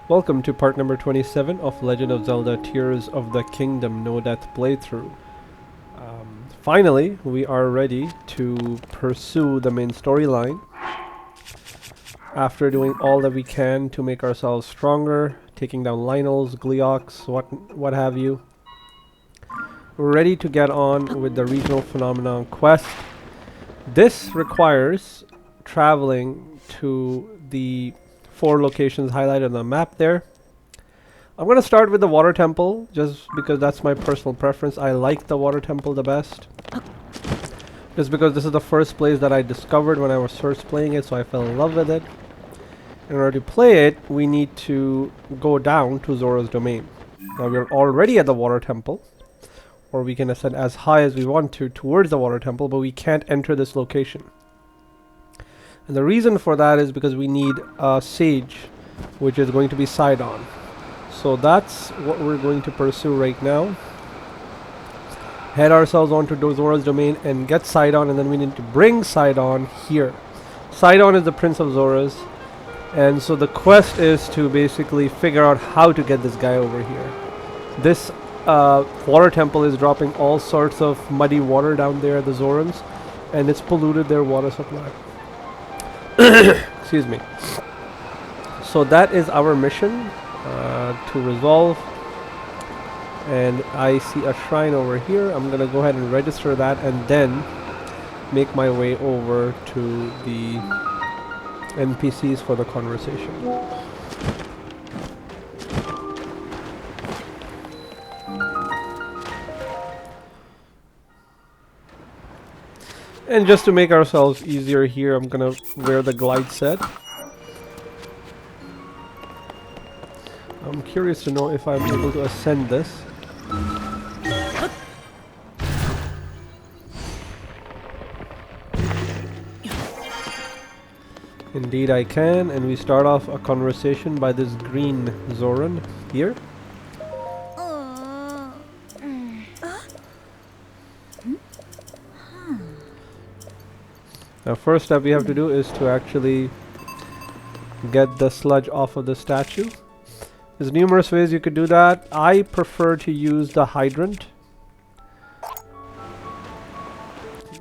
Welcome to part number 27 of Legend of Zelda Tears of the Kingdom No Death playthrough. Finally, we are ready to pursue the main storyline. After doing all that we can to make ourselves stronger, taking down Lynels, Gleox, what have you. We're ready to get on with the regional phenomenon quest. This requires traveling to the 4 locations highlighted on the map there. I'm going to start with the water temple just because that's my personal preference. I like the water temple the best. Just because this is the first place that I discovered when I was first playing it, so I fell in love with it. In order to play it, we need to go down to Zora's domain. Now we're already at the water temple, or we can ascend as high as we want to towards the water temple, but we can't enter this location. And the reason for that is because we need a sage, which is going to be Sidon. So that's what we're going to pursue right now. Head ourselves onto Zora's domain and get Sidon, and then we need to bring Sidon here. Sidon is the Prince of Zoras, and so the quest is to basically figure out how to get this guy over here. This water temple is dropping all sorts of muddy water down there at the Zorans, and it's polluted their water supply. Excuse me. So that is our mission to resolve. And I see a shrine over here. I'm gonna go ahead and register that and then make my way over to the NPCs for the conversation. And just to make ourselves easier here, I'm gonna wear the glide set. I'm curious to know if I'm able to ascend this. Indeed I can, and we start off a conversation by this green Zoran here. Now first step we have to do is to actually get the sludge off of the statue. There's numerous ways you could do that. I prefer to use the hydrant.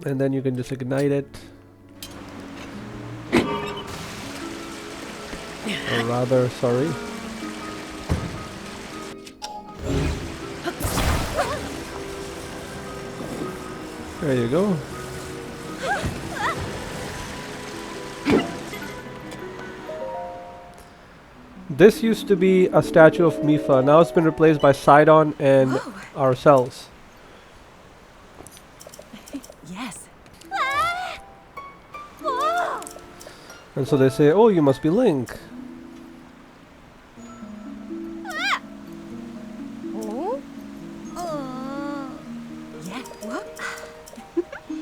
And then you can just ignite it. Or rather, sorry. There you go. This used to be a statue of Mipha. Now it's been replaced by Sidon and ourselves. Yes. And so they say, oh, you must be Link.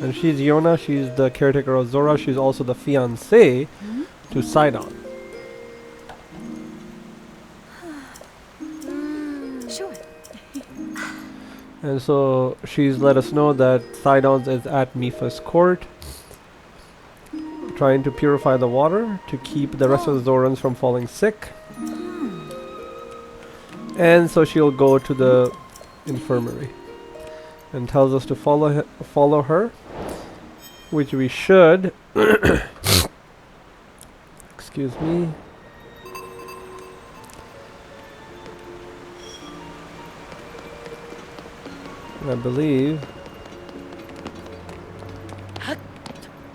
And she's Yona, she's the caretaker of Zora, she's also the fiancée to Sidon. Sure. And so she's let us know that Sidon is at Mipha's court, trying to purify the water to keep the rest of the Zorans from falling sick. And so she'll go to the infirmary and tells us to follow her, which we should. Excuse me. I believe.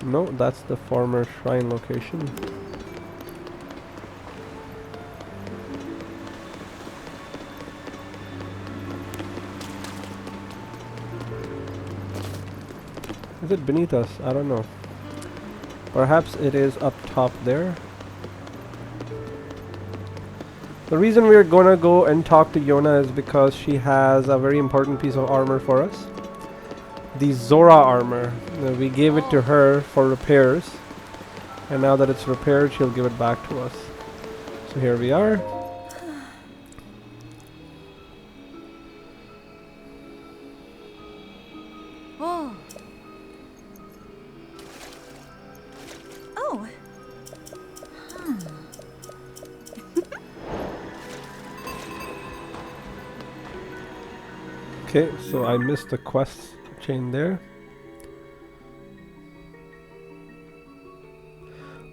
No, that's the former shrine location. Is it beneath us? I don't know. Perhaps it is up top there. The reason we're gonna go and talk to Yona is because she has a very important piece of armor for us. The Zora armor. We gave it to her for repairs, and now that it's repaired, she'll give it back to us. So here we are. Oh. Oh. Okay, so I missed the quest chain there.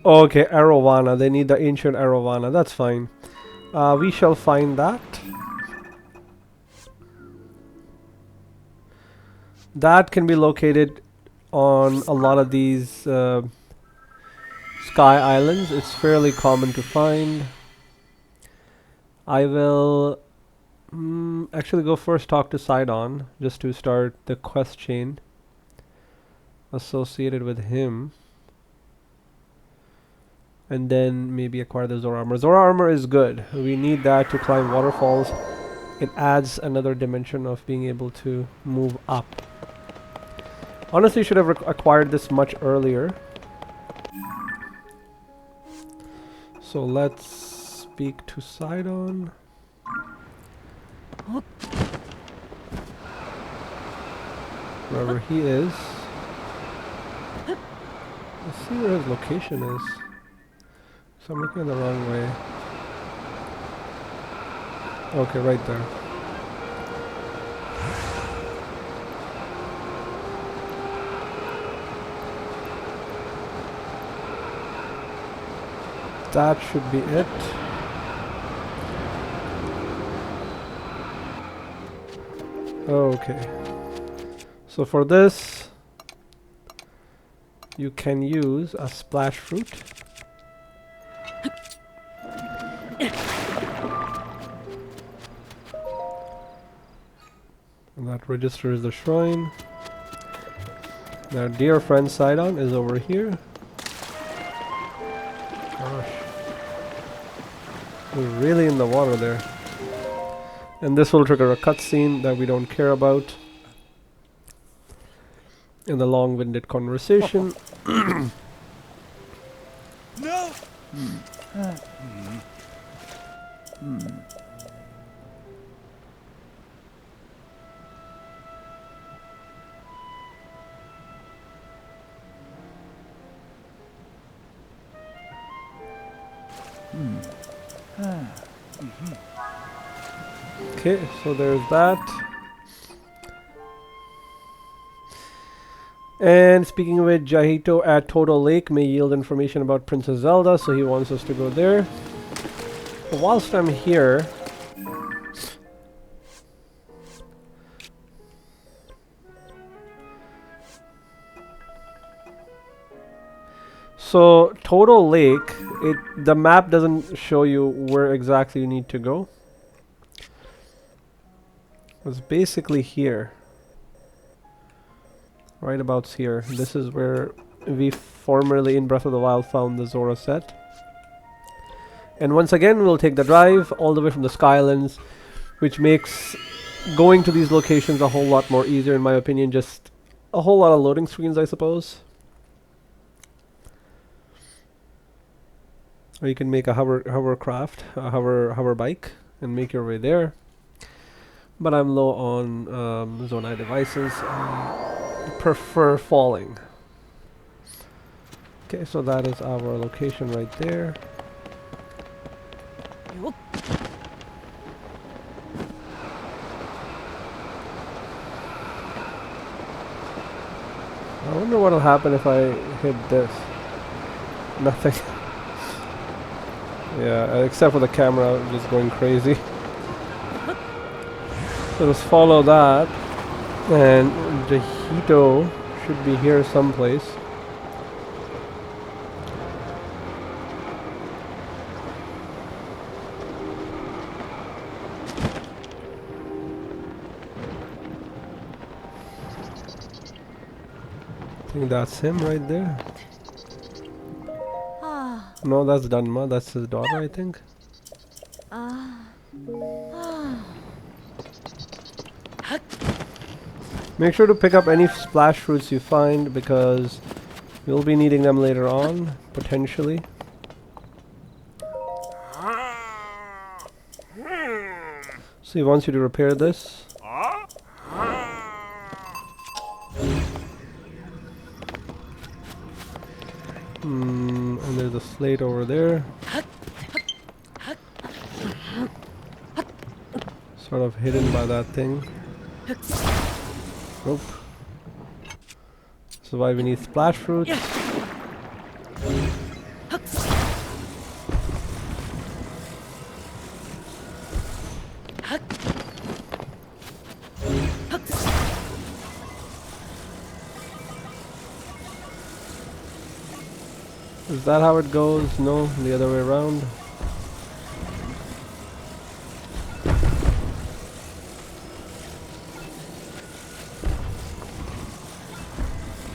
Oh, okay, Arowana. They need the ancient Arowana. That's fine. We shall find that. That can be located on a lot of these sky islands. It's fairly common to find. I will actually go first talk to Sidon just to start the quest chain associated with him. And then maybe acquire the Zora armor. Zora armor is good. We need that to climb waterfalls. It adds another dimension of being able to move up. Honestly, should have acquired this much earlier. So let's speak to Sidon. Wherever he is. Let's see where his location is. So I'm looking the wrong way. Okay, right there. That should be it. Okay. So for this, you can use a splash fruit. And that registers the shrine. Our dear friend Sidon is over here. Gosh. We're really in the water there. And this will trigger a cutscene that we don't care about. In the long-winded conversation. No! Okay, so there's that. And speaking with Jahito at Toto Lake may yield information about Princess Zelda, so he wants us to go there. But whilst I'm here, so Toto Lake, the map doesn't show you where exactly you need to go. It's basically here. Right about here. This is where we formerly in Breath of the Wild found the Zora set. And once again we'll take the drive all the way from the Skylands, which makes going to these locations a whole lot more easier in my opinion. Just a whole lot of loading screens, I suppose. Or you can make a hovercraft, a hover bike, and make your way there. But I'm low on Zonai devices. I prefer falling. Okay, so that is our location right there. I wonder what will happen if I hit this. Nothing. Yeah, except for the camera just going crazy. So let's follow that. And Jahito should be here someplace. I think that's him right there. Ah. No, that's Danma. That's his daughter, I think. Make sure to pick up any splash fruits you find because you'll be needing them later on, potentially. So he wants you to repair this. And there's a slate over there. Sort of hidden by that thing. Nope. This is why we need splash fruits. Is that how it goes? No, the other way around.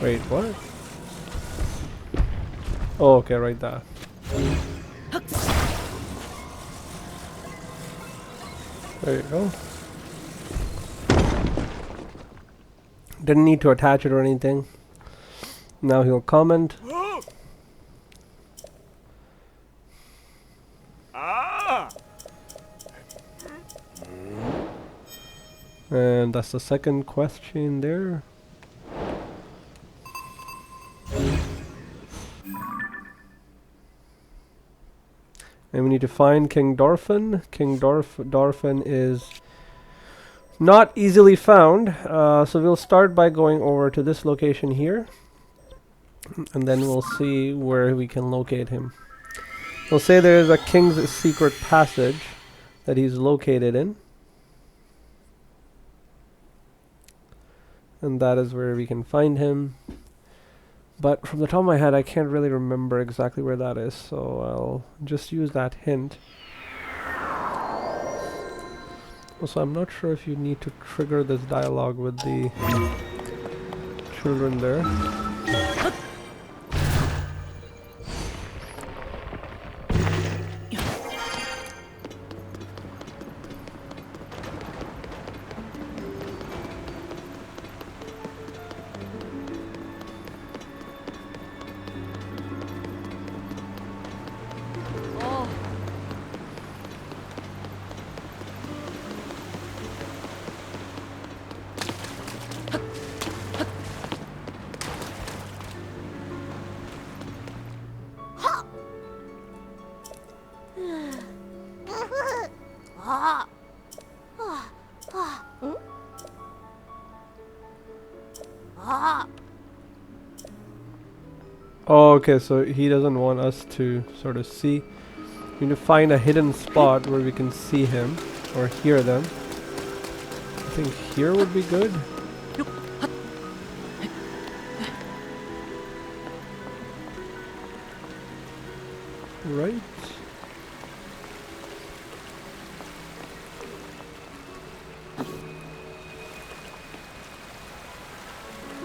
Wait, what? Oh, okay, right there. There you go. Didn't need to attach it or anything. Now he'll comment. And that's the second question there. And we need to find King Dorfin. King Dorfin is not easily found. So we'll start by going over to this location here. And then we'll see where we can locate him. We'll say there's a king's secret passage that he's located in. And that is where we can find him. But from the top of my head, I can't really remember exactly where that is, so I'll just use that hint. Also, I'm not sure if you need to trigger this dialogue with the children there. Oh, okay, so he doesn't want us to sort of see. We need to find a hidden spot where we can see him or hear them. I think here would be good. Right?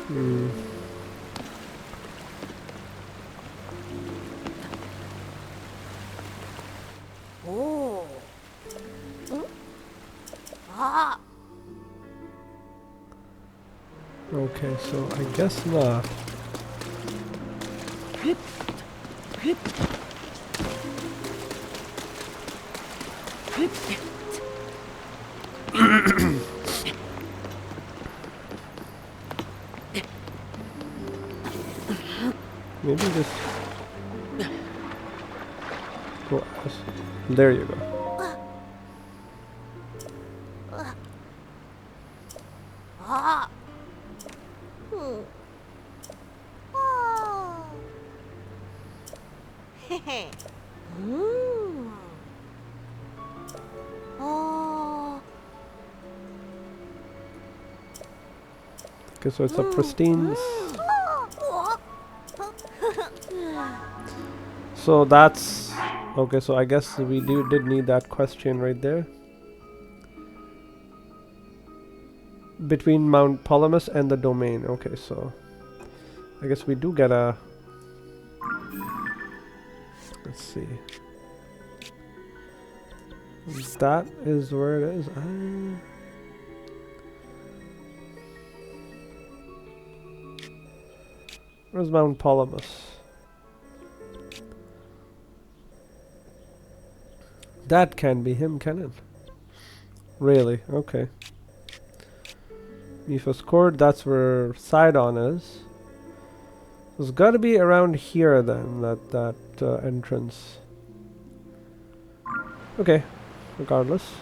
Hmm. Okay, so I guess not. Maybe just go as there you go. Okay, so it's a pristine. So that's okay. So I guess we did need that question right there. Between Mount Palamas and the domain. Okay, so I guess we do get a. Let's see. That is where it is. Where's Mount Palamas? That can be him, can it? Really? Okay. Mipha's Court, that's where Sidon is. It's got to be around here then, that entrance. Okay, regardless.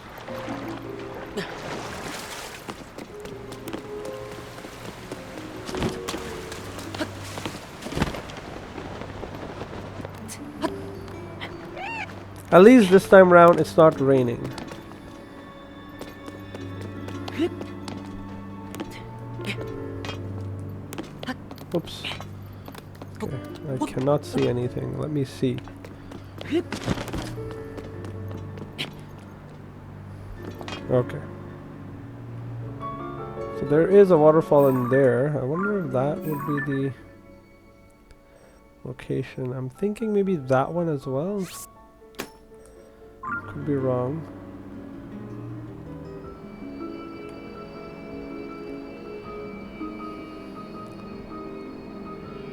At least this time around it's not raining. Oops. Okay, I cannot see anything. Let me see. Okay. So there is a waterfall in there. I wonder if that would be the location. I'm thinking maybe that one as well. Could be wrong.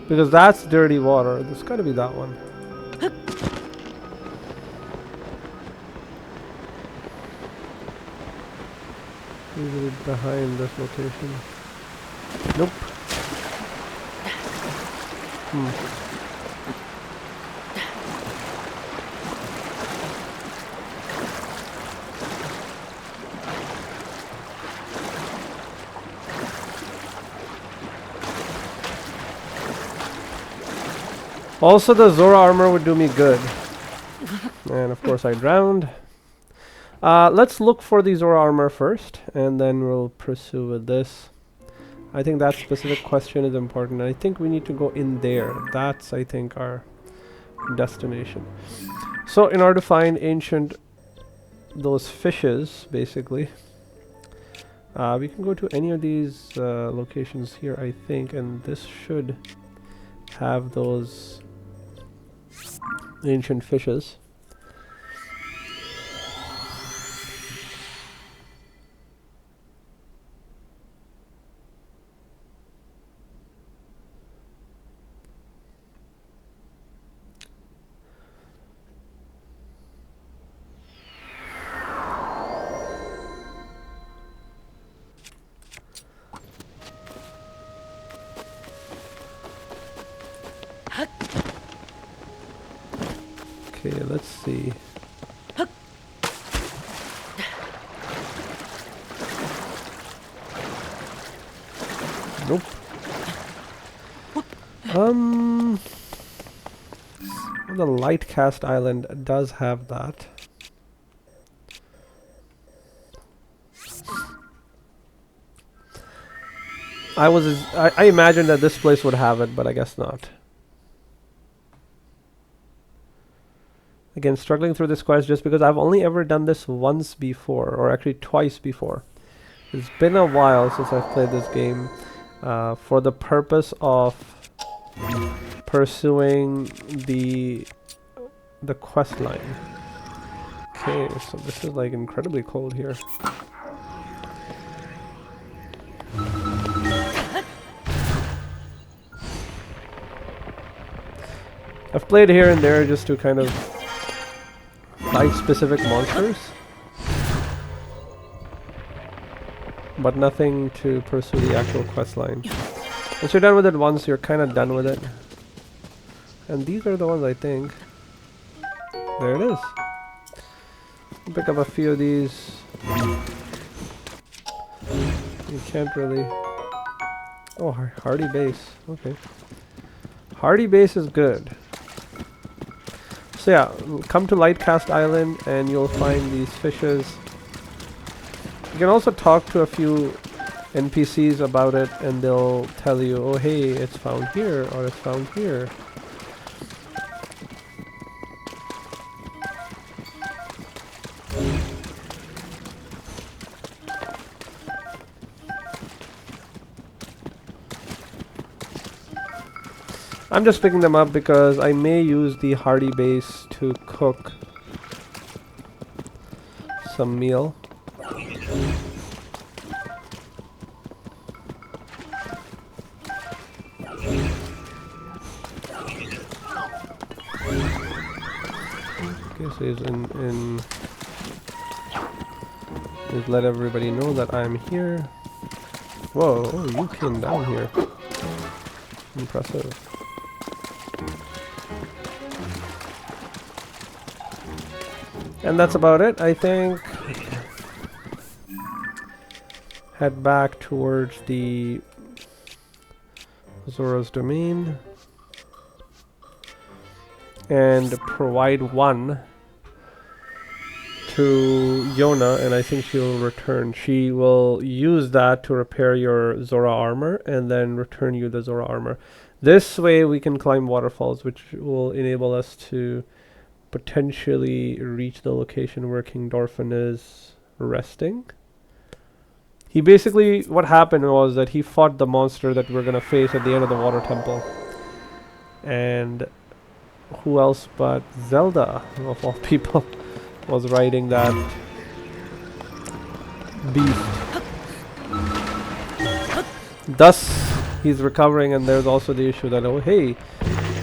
Because that's dirty water. There's gotta be that one. Usually behind this location. Nope. Also, the Zora armor would do me good. And of course I drowned. Let's look for the Zora armor first, and then we'll pursue with this. I think that specific question is important. I think we need to go in there. That's, I think, our destination. So in order to find those fishes, basically, we can go to any of these locations here, I think, and this should have those ancient fishes. Okay, let's see. Nope. The light cast island does have that. I imagined that this place would have it, but I guess not. Again, struggling through this quest just because I've only ever done this once before, or actually twice before. It's been a while since I've played this game for the purpose of pursuing the quest line. Okay, so this is like incredibly cold here. I've played here and there just to kind of fight specific monsters, but nothing to pursue the actual quest line. Once you're done with it once, you're kind of done with it. And these are the ones, I think. There it is. Pick up a few of these. You can't really... Oh, hardy base. Okay. Hardy base is good. So yeah, come to Lightcast Island and you'll find these fishes. You can also talk to a few NPCs about it and they'll tell you, oh hey, it's found here or it's found here. I'm just picking them up because I may use the hardy base to cook some meal. Okay, so he's let everybody know that I'm here. Whoa, oh, you came down here. Impressive. And that's about it, I think. Head back towards the Zora's domain and provide one to Yona, and I think she'll return. She will use that to repair your Zora armor and then return you the Zora armor. This way we can climb waterfalls, which will enable us to potentially reach the location where King Dorfin is resting. He basically, what happened was that he fought the monster that we're gonna face at the end of the water temple. And who else but Zelda, of all people, was riding that beast. Thus, he's recovering, and there's also the issue that, oh hey,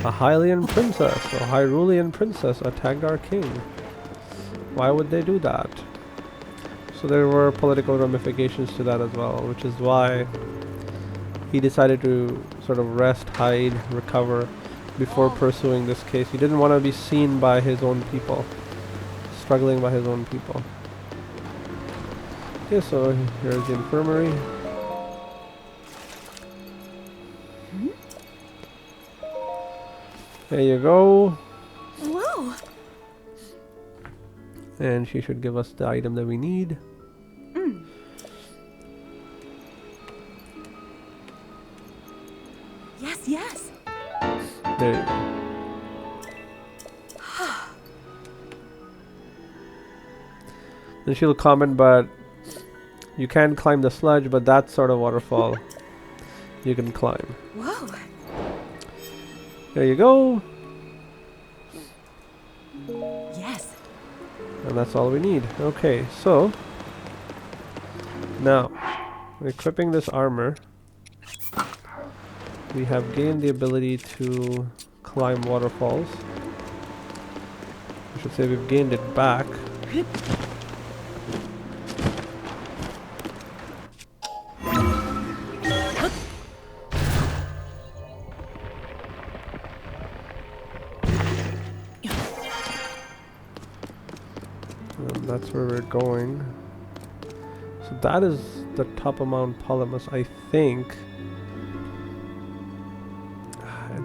a Hylian princess, or Hyrulean princess attacked our king. Why would they do that? So there were political ramifications to that as well, which is why he decided to sort of rest, hide, recover before pursuing this case. He didn't want to be seen by his own people, struggling by his own people. Okay, so here's the infirmary. There you go. Whoa. And she should give us the item that we need. Yes, yes. There you go. Then she'll comment, but you can't climb the sludge, but that sort of waterfall you can climb. Whoa. There you go. Yes. And that's all we need. Okay, so now equipping this armor, we have gained the ability to climb waterfalls. I should say we've gained it back. And that's where we're going. So that is the top of Mount Polymus, I think.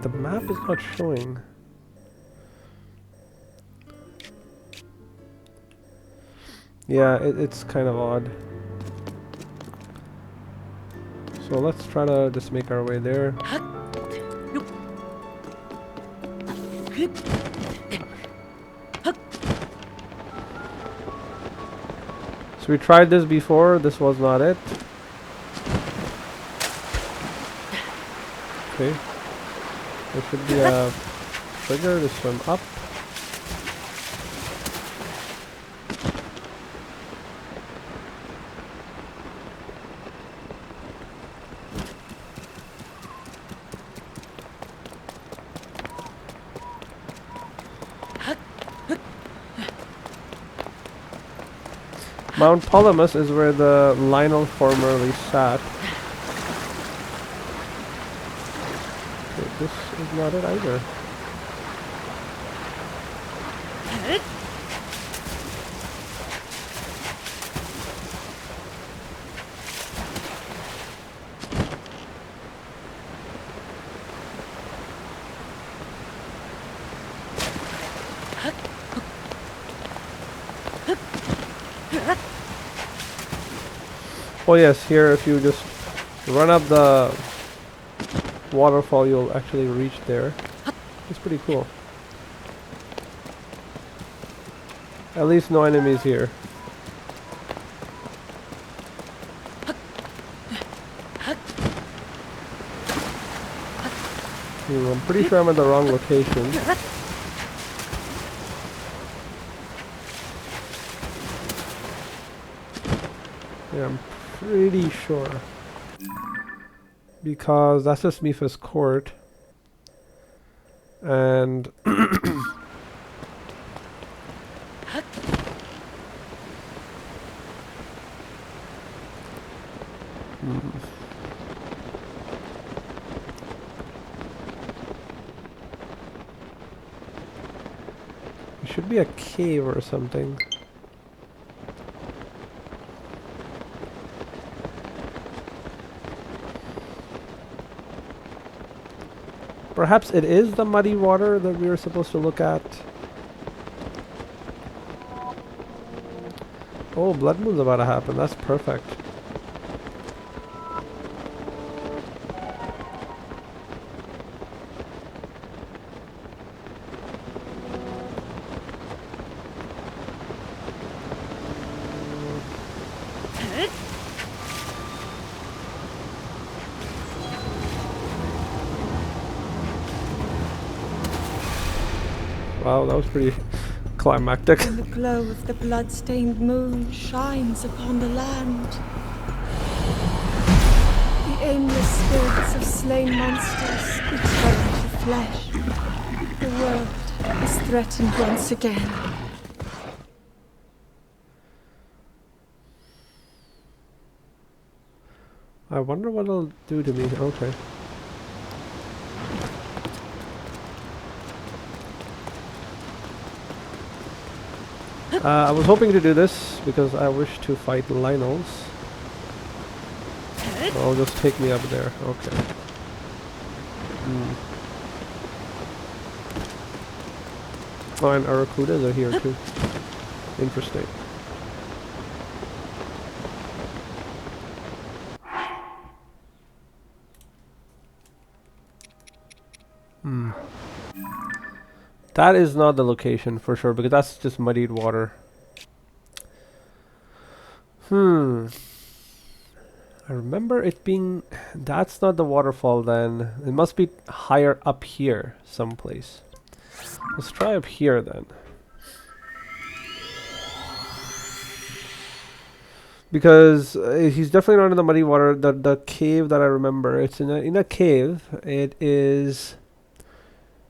The map is not showing. Yeah, it's kind of odd. So let's try to just make our way there. So we tried this before, this was not it. Okay. There should be a trigger to swim up. Mount Polymus is where the Lionel formerly sat. Okay, this is not it either. Oh yes, here if you just run up the waterfall, you'll actually reach there. It's pretty cool. At least no enemies here. I'm pretty sure I'm at the wrong location. Yeah, I'm pretty sure. Because that's just Mipha's court. And there should be a cave or something. Perhaps it is the muddy water that we were supposed to look at. Oh, blood moon's about to happen. That's perfect. Wow, that was pretty climactic. And the glow of the blood-stained moon shines upon the land. The aimless spirits of slain monsters return to flesh. The world is threatened once again. I wonder what it'll do to me. Okay. I was hoping to do this because I wish to fight Lionels. I'll just take me up there. Okay. Oh, and Arakudas are here too. Interesting. That is not the location for sure, because that's just muddied water. I remember it being... That's not the waterfall then. It must be higher up here someplace. Let's try up here then. Because he's definitely not in the muddy water. The cave that I remember, it's in a cave. It is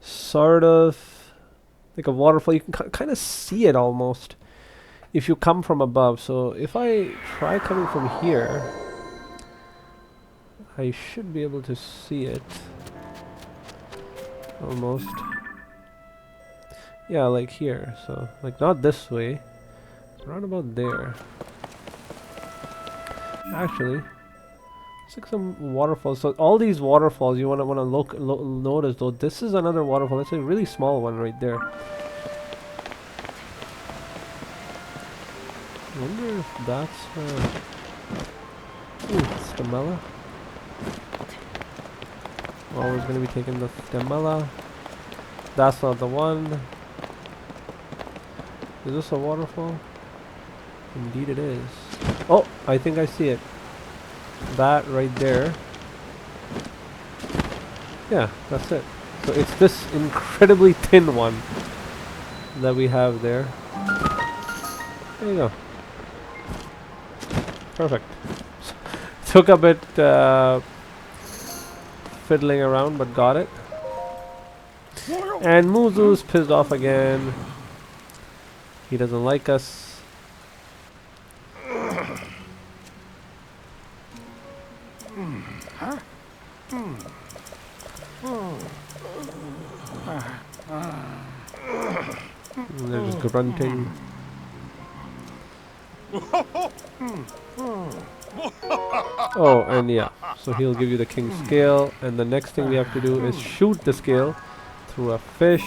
sort of like a waterfall. You can kind of see it almost if you come from above. So if I try coming from here, I should be able to see it almost. Yeah, like here. So like not this way, around about there. Actually, it's like some waterfalls. So all these waterfalls, you wanna notice though. This is another waterfall. It's a really small one right there. I wonder if that's Stamella. Always gonna be taking the Stamella. That's not the one. Is this a waterfall? Indeed it is. Oh, I think I see it. That right there. Yeah, that's it. So it's this incredibly thin one that we have there. There you go. Perfect. Took a bit fiddling around, but got it. And Muzu's pissed off again. He doesn't like us. They're just grunting. Oh, and yeah, so he'll give you the king scale, and the next thing we have to do is shoot the scale through a fish.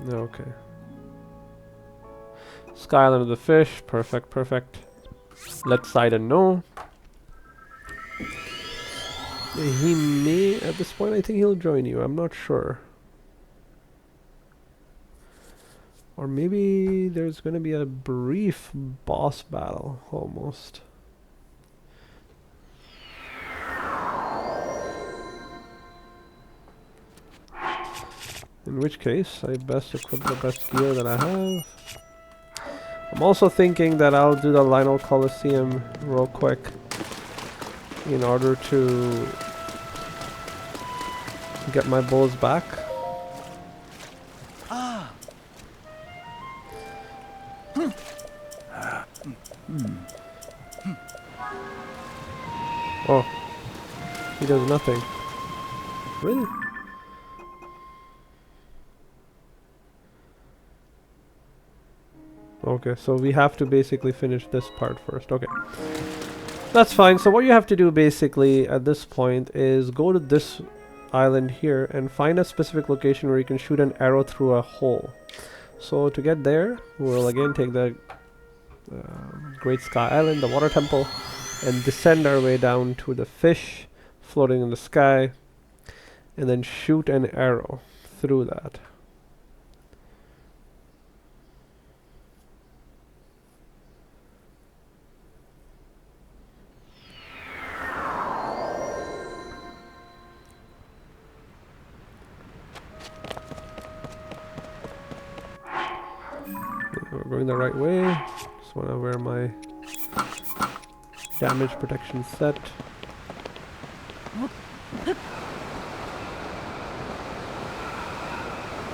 Okay. Skyline of the fish, perfect, perfect. Let Sidon know. He may, at this point, I think he'll join you. I'm not sure. Or maybe there's going to be a brief boss battle, almost. In which case, I best equip the best gear that I have. I'm also thinking that I'll do the Lionel Coliseum real quick in order to get my bows back. Oh, he does nothing. Really? Okay, so we have to basically finish this part first. Okay. That's fine. So what you have to do basically at this point is go to this island here and find a specific location where you can shoot an arrow through a hole. So to get there, we'll again take the Great Sky Island, the water temple, and descend our way down to the fish floating in the sky, and then shoot an arrow through that. We're going the right way. Just want to wear my damage protection set.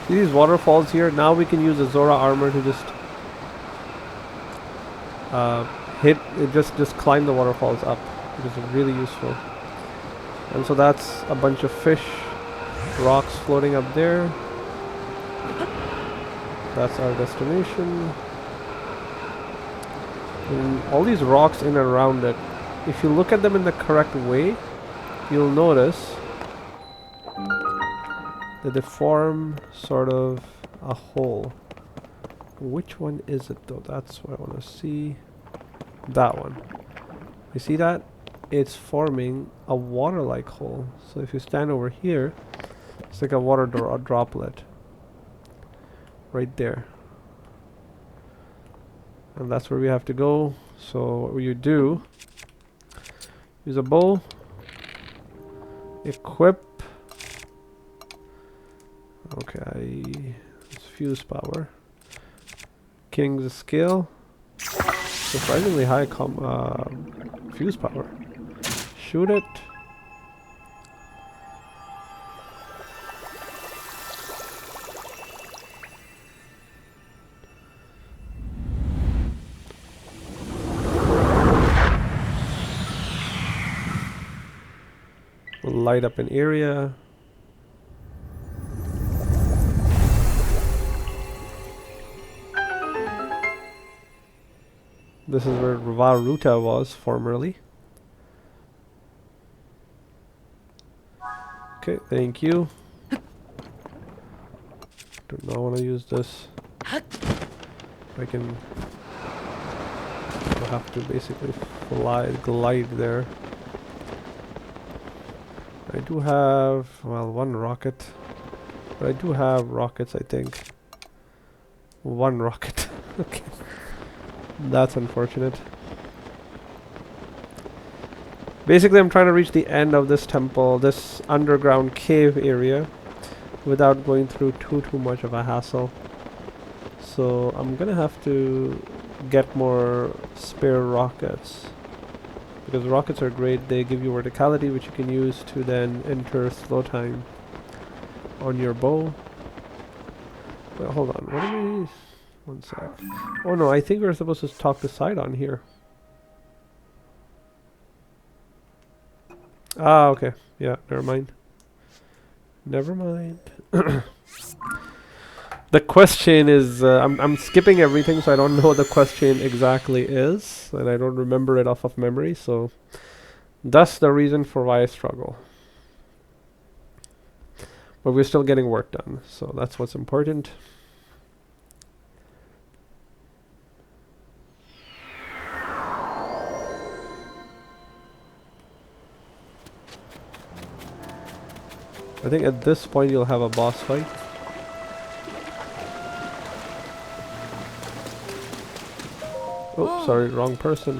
See these waterfalls here? Now we can use the Zora armor to just hit it, just climb the waterfalls up, which is really useful. And so that's a bunch of fish, rocks floating up there. That's our destination. And all these rocks in and around it, if you look at them in the correct way, you'll notice that they form sort of a hole. Which one is it though? That's what I want to see. That one. You see that? It's forming a water-like hole. So if you stand over here, it's like a water droplet. Right there. And that's where we have to go. So what you do, use a bow, equip. Okay, it's fuse power. King's scale. Surprisingly high fuse power. Shoot it. Light up an area. This is where Varuta was formerly. Okay, thank you. Do not want to use this. I can. I'll have to basically glide there. I do have, well, one rocket. But I do have rockets, I think. One rocket. Okay. That's unfortunate. Basically, I'm trying to reach the end of this temple, this underground cave area, without going through too much of a hassle. So I'm gonna have to get more spare rockets. Because rockets are great, they give you verticality, which you can use to then enter slow time on your bow. Wait, hold on, what are these? One sec. Oh no, I think we're supposed to talk to Sidon here. Ah, okay. Yeah, never mind. Never mind. The question is, I'm skipping everything, so I don't know what the question exactly is, and I don't remember it off of memory, so that's the reason for why I struggle. But we're still getting work done, so that's what's important. I think at this point you'll have a boss fight. Oh, sorry, wrong person.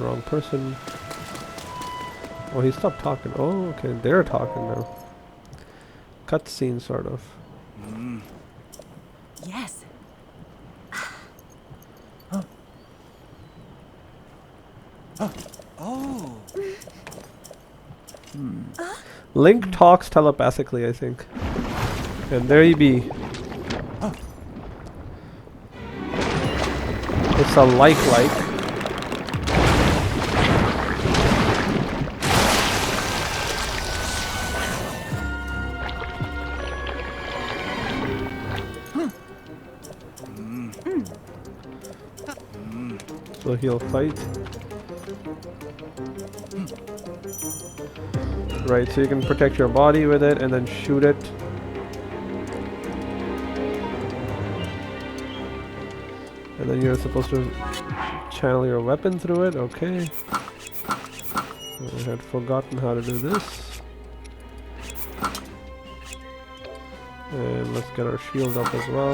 Oh, he stopped talking. Oh, okay, they're talking now. Cutscene, sort of. Yes. Oh. Link talks telepathically, I think. And there he be. It's a like. So he'll fight. Right, so you can protect your body with it and then shoot it. And then you're supposed to channel your weapon through it. Okay. I had forgotten how to do this. And let's get our shield up as well.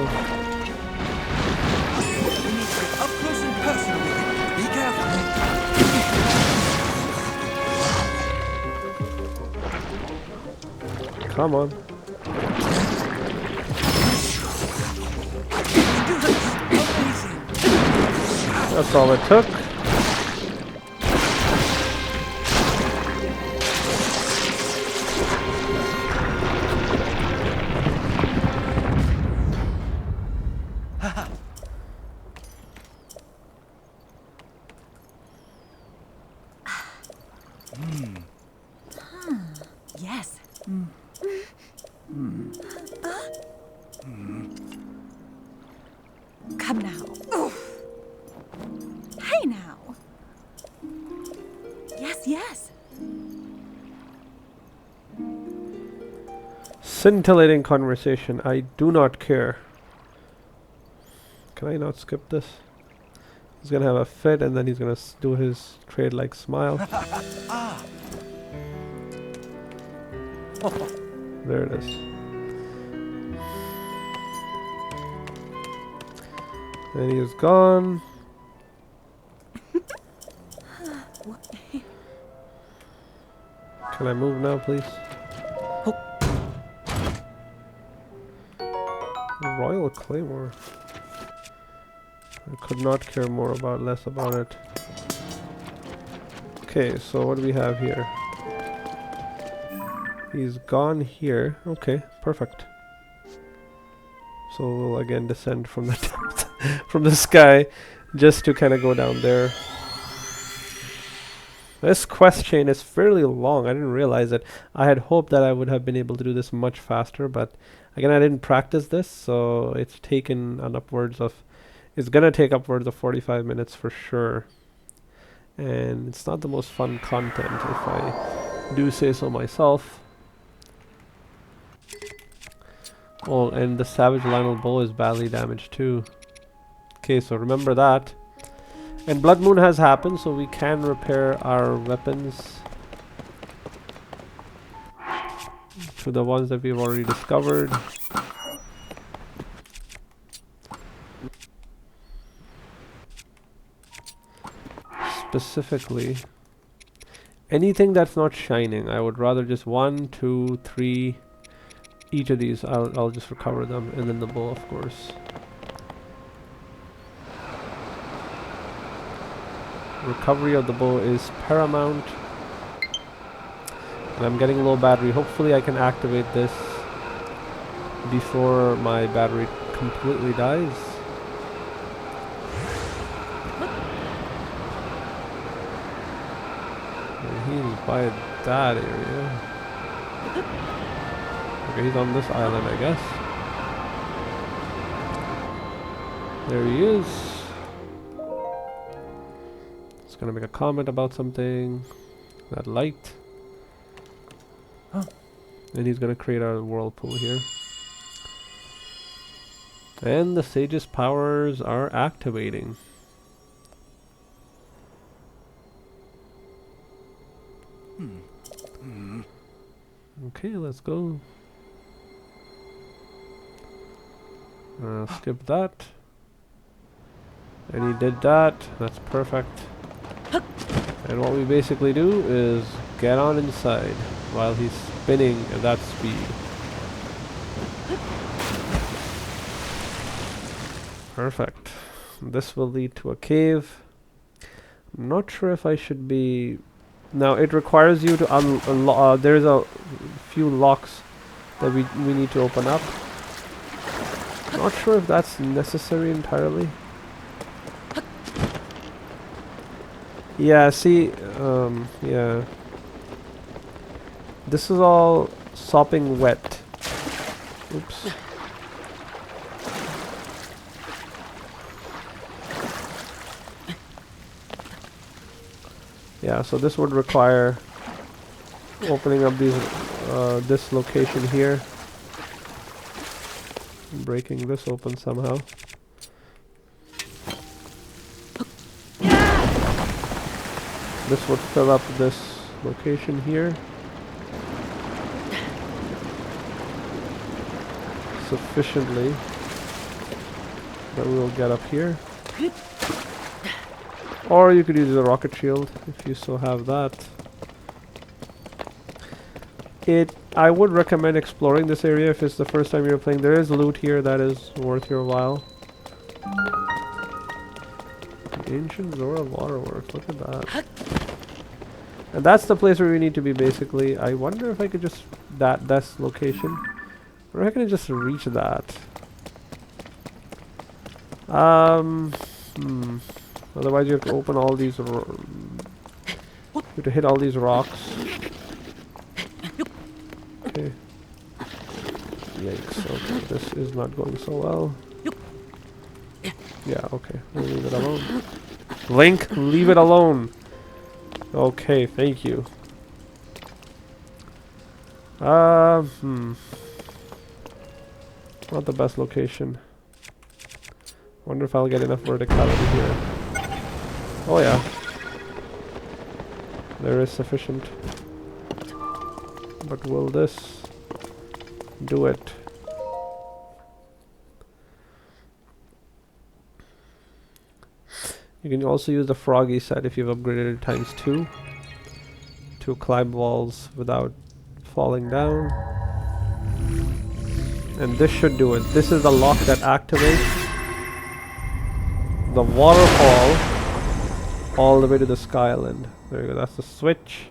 We need to get up close and personal with it. Be careful. Come on. Do this. Amazing. That's all it took. Yes. Come now. Hey now. Yes, yes. Scintillating conversation. I do not care. Can I not skip this? He's gonna have a fit and then he's gonna do his trade like smile. There it is. And he is gone. Can I move now, please? Royal Claymore. I could not care less about it. Okay, so what do we have here? He's gone here. Okay, perfect. So we'll again descend from the depth from the sky just to kind of go down there. This quest chain is fairly long. I didn't realize it. I had hoped that I would have been able to do this much faster, but again, I didn't practice this, so it's taken an upwards of... It's gonna take upwards of 45 minutes for sure. And it's not the most fun content, if I do say so myself. Oh, and the Savage Lionel bow is badly damaged too. Okay, so remember that. And Blood Moon has happened, so we can repair our weapons to the ones that we've already discovered. Specifically, anything that's not shining, I would rather just 1, 2, 3, each of these, I'll just recover them, and then the bow, of course. Recovery of the bow is paramount. And I'm getting low battery. Hopefully I can activate this before my battery completely dies. And he's by that area. Okay, he's on this island, I guess. There he is. He's gonna make a comment about something. That light. And he's gonna create a whirlpool here. And the sage's powers are activating. Okay, let's go. Skip that. And he did that. That's perfect. And what we basically do is get on inside while he's spinning at that speed. Perfect. This will lead to a cave. I'm not sure if I should be... Now it requires you to unlock... there's a few locks that we need to open up. Not sure if that's necessary entirely. Yeah, see, yeah. This is all sopping wet. Oops. Yeah, so this would require opening up these, this location here. Breaking this open somehow. This would fill up this location here sufficiently that we'll get up here. Or you could use a rocket shield if you still have that. I would recommend exploring this area if it's the first time you're playing. There is loot here that is worth your while. Ancient Zora Waterworks, look at that. And that's the place where we need to be basically. I wonder if I could just, that's location. Or if I can just reach that. Otherwise you have to open all these, you have to hit all these rocks. Okay. Yikes, okay, this is not going so well. Yeah, okay, we'll leave it alone. Link, leave it alone! Okay, thank you. Not the best location. Wonder if I'll get enough verticality here. Oh yeah. There is sufficient. But will this do it? You can also use the froggy set if you've upgraded it ×2 to climb walls without falling down. And this should do it. This is the lock that activates the waterfall all the way to the Sky Island. There you go, that's the switch.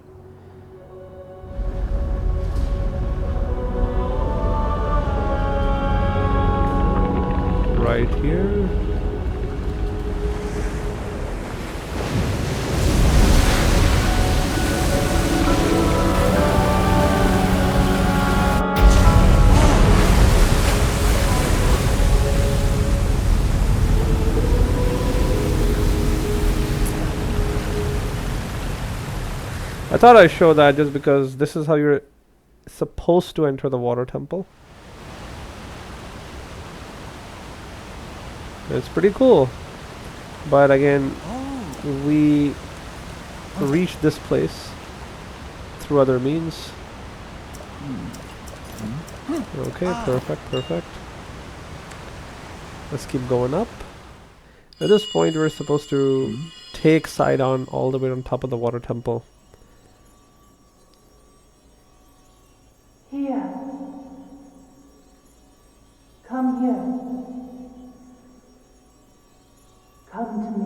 Right here. I thought I'd show that just because this is how you're supposed to enter the water temple. It's pretty cool. But again, we reached this place through other means. Okay, perfect. Let's keep going up. At this point, we're supposed to take Sidon all the way on top of the water temple. Here. Come here. Come to me.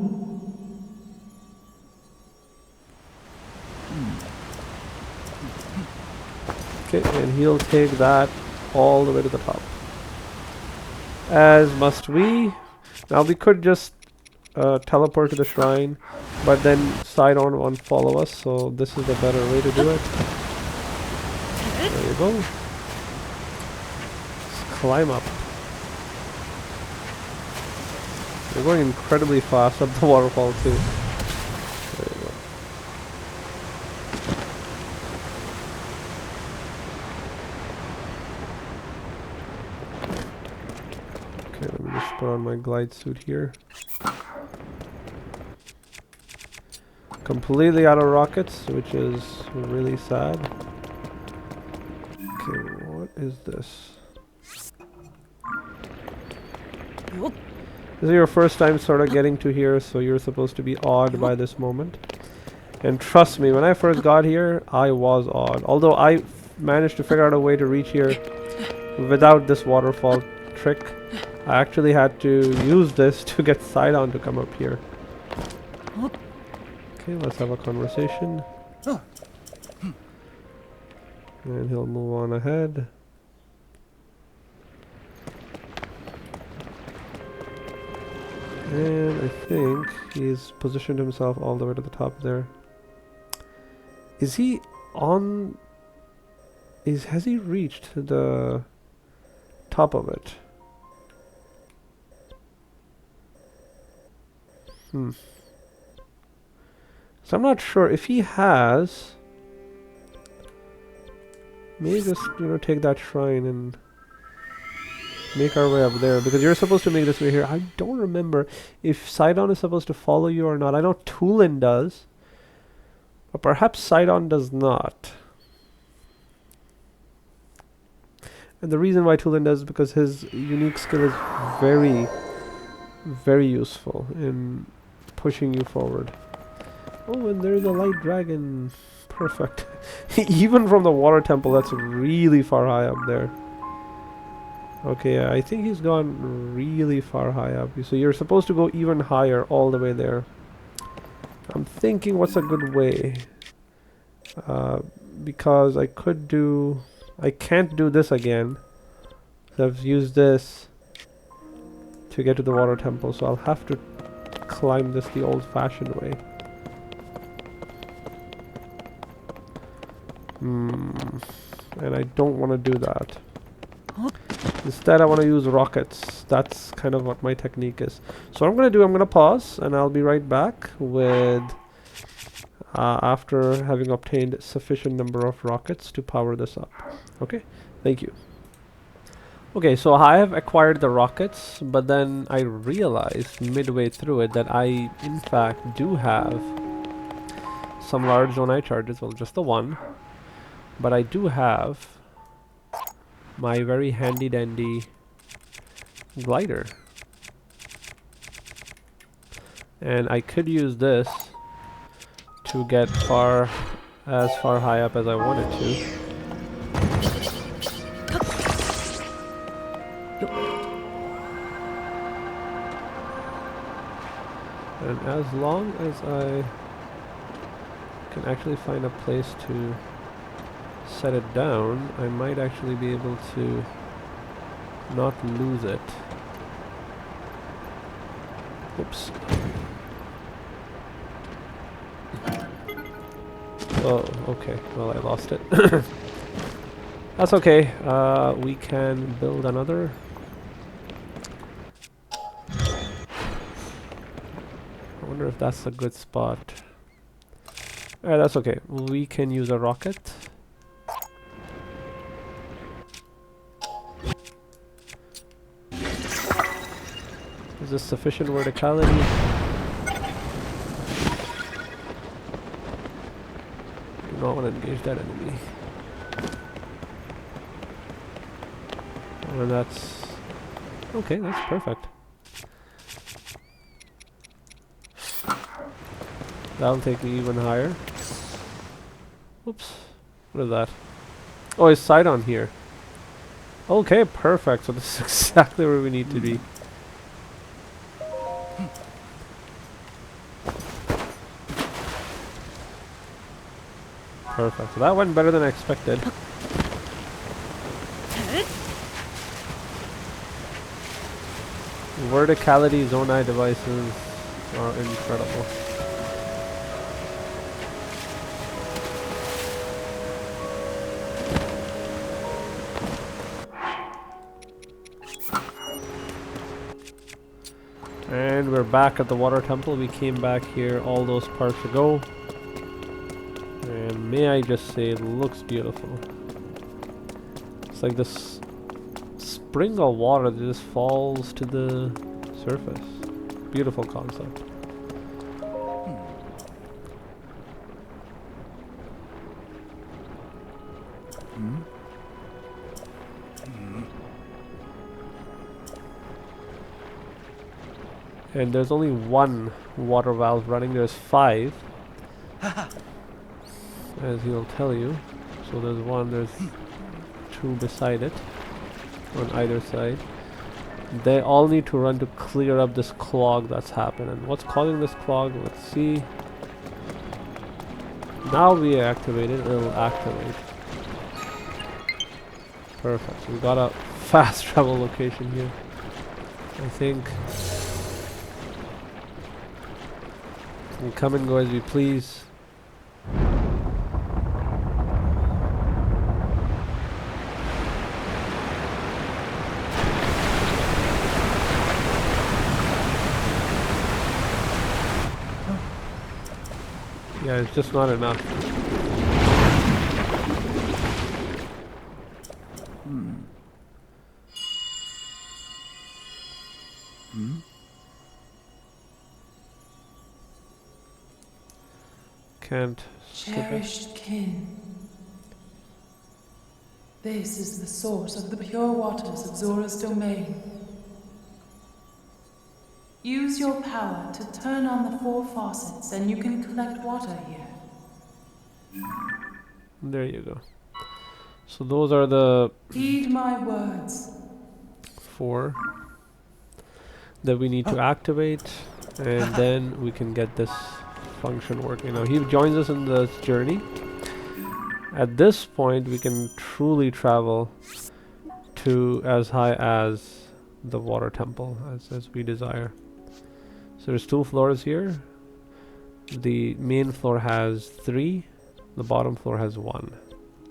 Okay, and he'll take that all the way to the top. As must we. Now we could just teleport to the shrine, but then Sidon won't follow us, so this is the better way to do it. There you go. Let's climb up. We're going incredibly fast up the waterfall too. There you go. Okay, let me just put on my glide suit here. Completely out of rockets, which is really sad. Okay, what is this? This is your first time sort of getting to here, so you're supposed to be awed by this moment. And trust me, when I first got here, I was awed. Although I managed to figure out a way to reach here without this waterfall trick. I actually had to use this to get Sidon to come up here. Okay, let's have a conversation. And he'll move on ahead. And I think he's positioned himself all the way to the top there. Is he on... has he reached the top of it? So I'm not sure if he has. Maybe just, take that shrine and make our way up there, because you're supposed to make this way here. I don't remember if Sidon is supposed to follow you or not. I know Tulin does, But perhaps Sidon does not. And the reason why Tulin does is because his unique skill is very, very useful in pushing you forward. Oh, and there's a light dragon. Perfect. Even from the water temple, that's really far high up there. Okay, yeah, I think he's gone really far high up. So you're supposed to go even higher all the way there. I'm thinking what's a good way. Because I could do... I can't do this again. So I've used this to get to the water temple, so I'll have to climb this the old-fashioned way. And I don't want to do that. Instead, I want to use rockets. That's kind of what my technique is. So what I'm going to do, I'm going to pause, and I'll be right back with... after having obtained sufficient number of rockets to power this up. Okay, thank you. Okay, so I have acquired the rockets, but then I realized midway through it that I, in fact, do have some large zonai charges. Well, just the one. But I do have my very handy dandy glider. And I could use this to get far high up as I wanted to. And as long as I can actually find a place to set it down, I might actually be able to not lose it. Oops. Oh, okay. Well, I lost it. That's okay. We can build another. I wonder if that's a good spot. Alright, that's okay. We can use a rocket. Is this sufficient verticality? Do not want to engage that enemy. And that's... okay, that's perfect. That'll take me even higher. Oops. What is that? Oh, it's Sidon here. Okay, perfect. So this is exactly where we need to be. Perfect. So that went better than I expected. Verticality zonai devices are incredible. And we're back at the water temple. We came back here all those parts ago. And may I just say, it looks beautiful. It's like this spring of water that just falls to the surface. Beautiful concept. And there's only one water valve running. There's 5. As he'll tell you. So there's 1, there's 2 beside it. On either side. They all need to run to clear up this clog that's happening. What's causing this clog? Let's see. Now we activate it, it'll activate. Perfect. So we got a fast travel location here. I think we come and go as we please. Yeah, it's just not enough. can't skip it. Cherished kin. This is the source of the pure waters of Zora's domain. Use your power to turn on the 4 faucets and you can collect water here. There you go. So those are the Heed my words. 4 that we need to activate, and then we can get this function working. Now he joins us in this journey. At this point we can truly travel to as high as the water temple as we desire. So there's 2 floors here. The main floor has 3, the bottom floor has 1.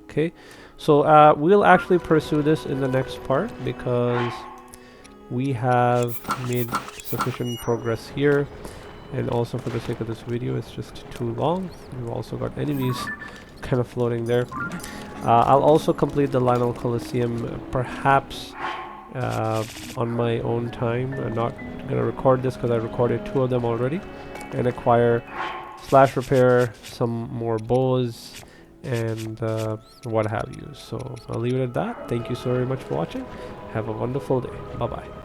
Okay, so we'll actually pursue this in the next part because we have made sufficient progress here, and also for the sake of this video it's just too long. We've also got enemies kind of floating there. I'll also complete the Lionel Coliseum perhaps on my own time. I'm not gonna record this because I recorded 2 of them already, and acquire slash repair some more bows and what have you. So I'll leave it at that. Thank you so very much for watching. Have a wonderful day. Bye bye.